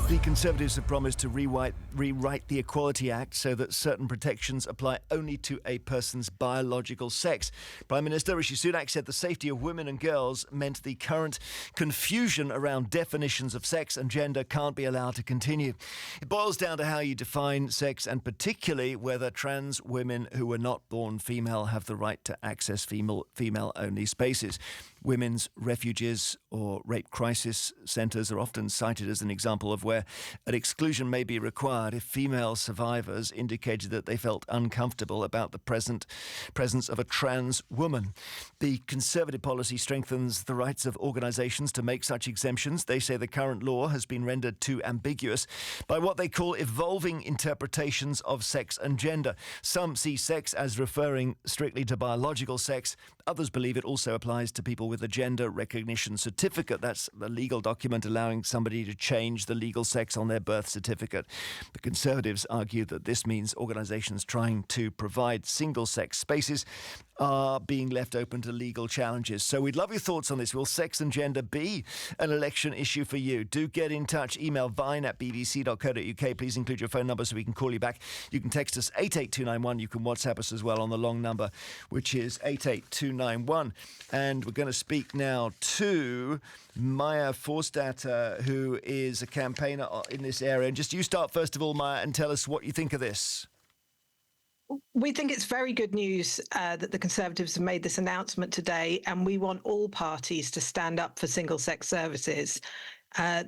The Conservatives have promised to rewrite the Equality Act so that certain protections apply only to a person's biological sex. Prime Minister Rishi Sunak said the safety of women and girls meant the current confusion around definitions of sex and gender can't be allowed to continue. It boils down to how you define sex and particularly whether trans women who were not born female have the right to access female-only spaces. Women's refuges or rape crisis centres are often cited as an example of where an exclusion may be required if female survivors indicated that they felt uncomfortable about the presence of a trans woman. The Conservative policy strengthens the rights of organisations to make such exemptions. They say the current law has been rendered too ambiguous by what they call evolving interpretations of sex and gender. Some see sex as referring strictly to biological sex. Others believe it also applies to people with a gender recognition certificate. That's the legal document allowing somebody to change the legal sex on their birth certificate. The Conservatives argue that this means organisations trying to provide single-sex spaces are being left open to legal challenges. So we'd love your thoughts on this. Will sex and gender be an election issue for you? Do get in touch. Email vine@bbc.co.uk. Please include your phone number so we can call you back. You can text us 88291. You can WhatsApp us as well on the long number, which is 88291. And we're going to speak now to Maya Forstater, who is a campaigner in this area. And just you start first of all, Maya, and tell us what you think of this. We think it's very good news that the Conservatives have made this announcement today, and we want all parties to stand up for single-sex services.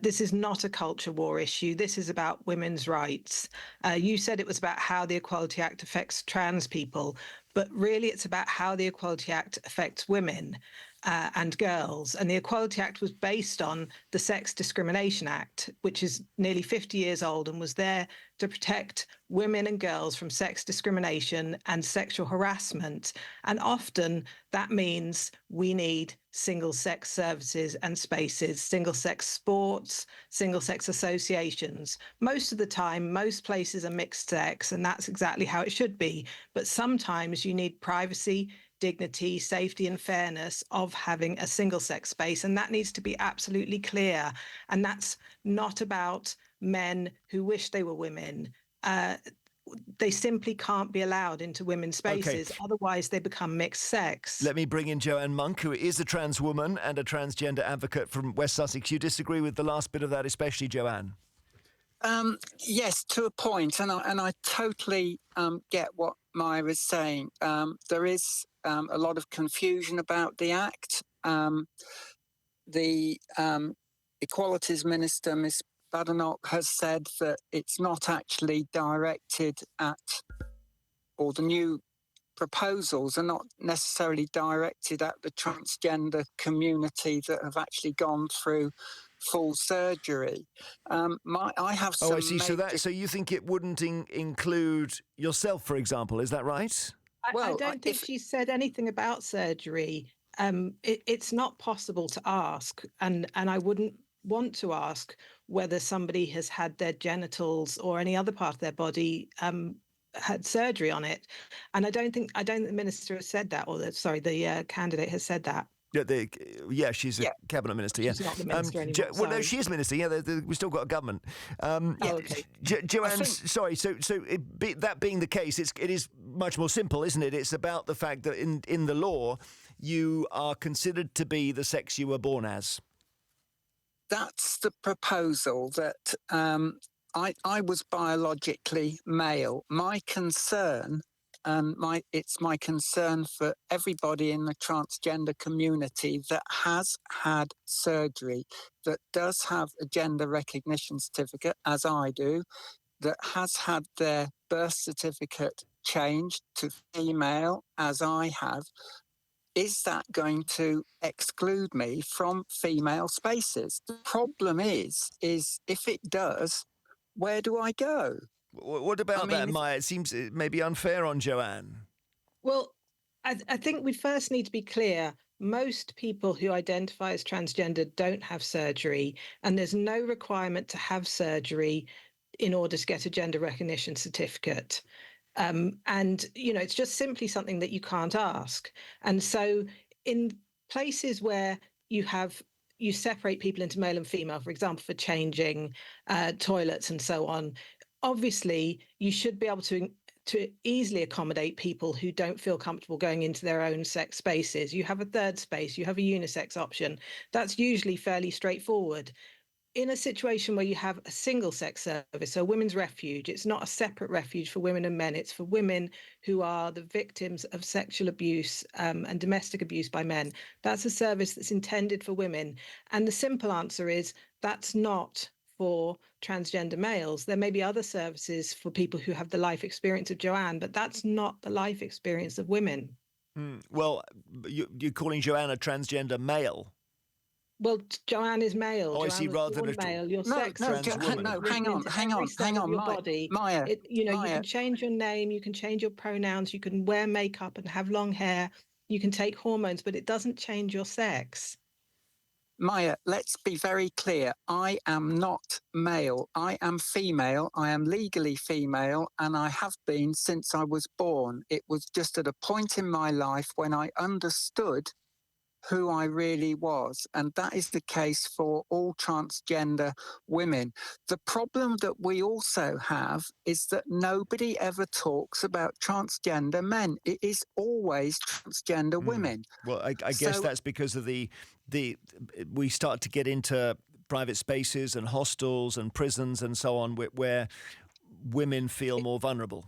This is not a culture war issue. This is about women's rights. You said it was about how the Equality Act affects trans people, but really it's about how the Equality Act affects women and girls. And the Equality Act was based on the Sex Discrimination Act, which is nearly 50 years old and was there to protect women and girls from sex discrimination and sexual harassment. And often that means we need single-sex services and spaces, single-sex sports, single-sex associations. Most of the time, most places are mixed sex, and that's exactly how it should be. But sometimes you need privacy, dignity, safety and fairness of having a single-sex space, and that needs to be absolutely clear. And that's not about men who wish they were women. They simply can't be allowed into women's spaces. Okay. Otherwise, they become mixed sex. Let me bring in Joanne Monck, who is a trans woman and a transgender advocate from West Sussex. You disagree with the last bit of that, especially, Joanne? Yes, to a point, and I totally get what Maya is saying. There is a lot of confusion about the Act. The Equalities Minister, Ms. Badenoch, has said that it's not actually directed at, or the new proposals are not necessarily directed at the transgender community that have actually gone through full surgery. I have some. I see. So you think it wouldn't include yourself, for example? Is that right? I don't think she said anything about surgery. It's not possible to ask, and I wouldn't want to ask whether somebody has had their genitals or any other part of their body had surgery on it. And I don't think the minister has said that, or the candidate has said that. She's a cabinet minister. Yeah, she's not the minister anymore. Well, no, she is minister. Yeah, we've still got a government. Okay. Joanne, sorry. So that being the case, it is much more simple, isn't it? It's about the fact that in the law, you are considered to be the sex you were born as. That's the proposal, that I was biologically male. My concern, it's my concern for everybody in the transgender community that has had surgery, that does have a gender recognition certificate, as I do, that has had their birth certificate changed to female, as I have. Is that going to exclude me from female spaces? The problem is if it does, where do I go? What about that, Maya? It seems maybe unfair on Joanne. Well, I think we first need to be clear. Most people who identify as transgender don't have surgery, and there's no requirement to have surgery in order to get a gender recognition certificate. It's just simply something that you can't ask. And so in places where you have you separate people into male and female, for example, for changing toilets and so on, obviously you should be able to easily accommodate people who don't feel comfortable going into their own sex spaces. You have a third space, you have a unisex option. That's usually fairly straightforward. In a situation where you have a single sex service, so women's refuge, it's not a separate refuge for women and men. It's for women who are the victims of sexual abuse and domestic abuse by men. That's a service that's intended for women. And the simple answer is that's not for transgender males. There may be other services for people who have the life experience of Joanne, but that's not the life experience of women. Well, you're calling Joanne a transgender male. Well, Joanne is male. Oh, I Joanne see. was Rather born than male. Your No, sex no, is trans woman. no. written into every cell of your body. Maya, You Maya. can change your name, you can change your pronouns, you can wear makeup and have long hair, you can take hormones, but it doesn't change your sex. Maya, let's be very clear. I am not male. I am female. I am legally female, and I have been since I was born. It was just at a point in my life when I understood who I really was. And that is the case for all transgender women. The problem that we also have is that nobody ever talks about transgender men. It is always transgender women. Well, I guess that's because of the we start to get into private spaces and hostels and prisons and so on where women feel more vulnerable.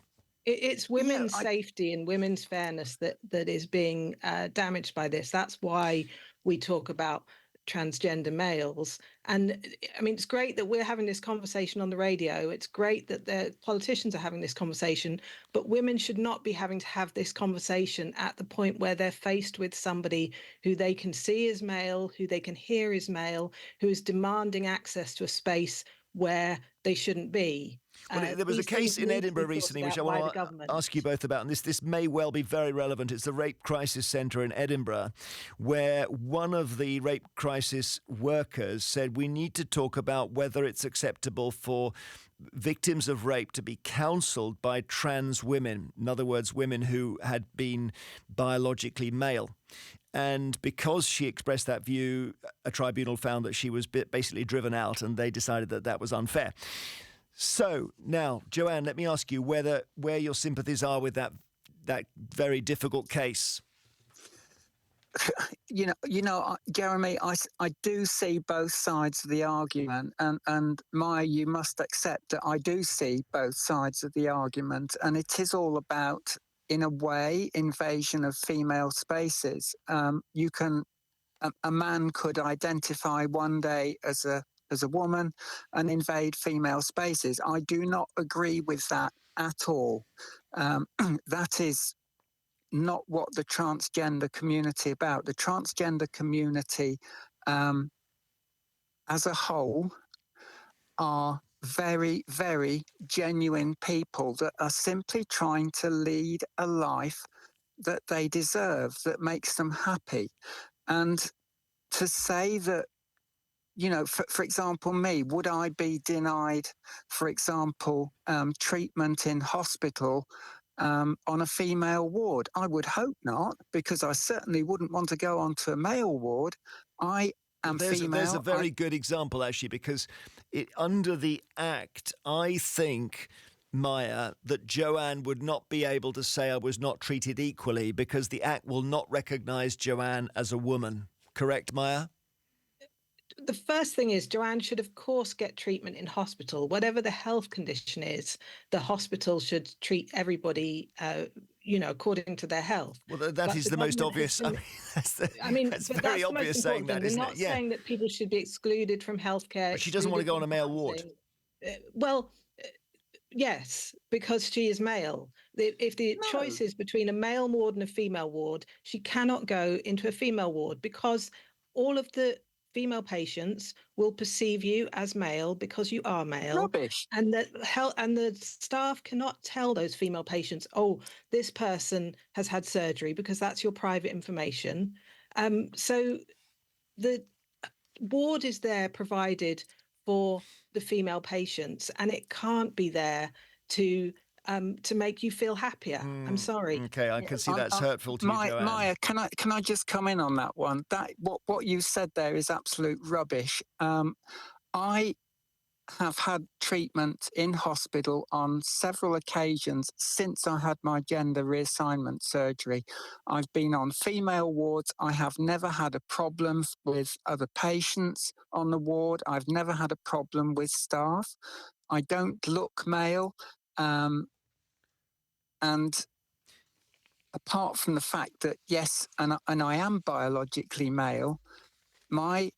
It's women's safety and women's fairness that is being damaged by this. That's why we talk about transgender males. And I mean, it's great that we're having this conversation on the radio. It's great that the politicians are having this conversation, but women should not be having to have this conversation at the point where they're faced with somebody who they can see as male, who they can hear as male, who is demanding access to a space where they shouldn't be. Well, there was a case in Edinburgh recently, which I want to ask you both about, and this may well be very relevant. It's the Rape Crisis Centre in Edinburgh, where one of the rape crisis workers said we need to talk about whether it's acceptable for victims of rape to be counselled by trans women, in other words, women who had been biologically male. And because she expressed that view, a tribunal found that she was basically driven out, and they decided that that was unfair. So now, Joanne, let me ask you where your sympathies are with that very difficult case. Jeremy, I do see both sides of the argument, and Maya, you must accept that I do see both sides of the argument, and it is all about, in a way, invasion of female spaces. A man could identify one day as a woman and invade female spaces. I do not agree with that at all. That is not what the transgender community about. The transgender community as a whole are very, very genuine people that are simply trying to lead a life that they deserve, that makes them happy. And to say that, for example, me, would I be denied, for example, treatment in hospital on a female ward? I would hope not, because I certainly wouldn't want to go onto a male ward. I am female. There's a very good example, actually, because under the Act, I think, Maya, that Joanne would not be able to say I was not treated equally because the Act will not recognise Joanne as a woman. Correct, Maya? The first thing is Joanne should, of course, get treatment in hospital. Whatever the health condition is, the hospital should treat everybody, according to their health. Well, that is the most obvious. That's very obvious saying that, isn't it? We're not saying that people should be excluded from healthcare. But she doesn't want to go on a male ward. Yes, because she is male. If the choice is between a male ward and a female ward, she cannot go into a female ward because all of the female patients will perceive you as male because you are male. Rubbish. And the staff cannot tell those female patients, oh, this person has had surgery, because that's your private information. So the ward is there provided for the female patients, and it can't be there to to make you feel happier. I'm sorry. Okay, I can see that's hurtful to you, Joanne. Maya, can I just come in on that one? That what you said there is absolute rubbish. I have had treatment in hospital on several occasions since I had my gender reassignment surgery. I've been on female wards. I have never had a problem with other patients on the ward. I've never had a problem with staff. I don't look male. And apart from the fact that, yes, and I am biologically male, my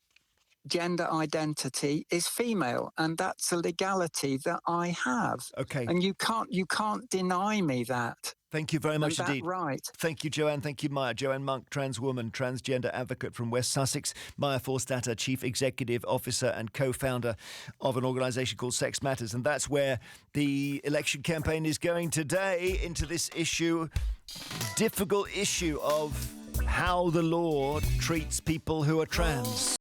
gender identity is female, and that's a legality that I have. Okay. And you can't deny me that. Thank you very much indeed. Right. Thank you, Joanne. Thank you, Maya. Joanne Monck, trans woman, transgender advocate from West Sussex. Maya Forstater, Chief Executive Officer and co-founder of an organisation called Sex Matters. And that's where the election campaign is going today, into this difficult issue of how the law treats people who are trans.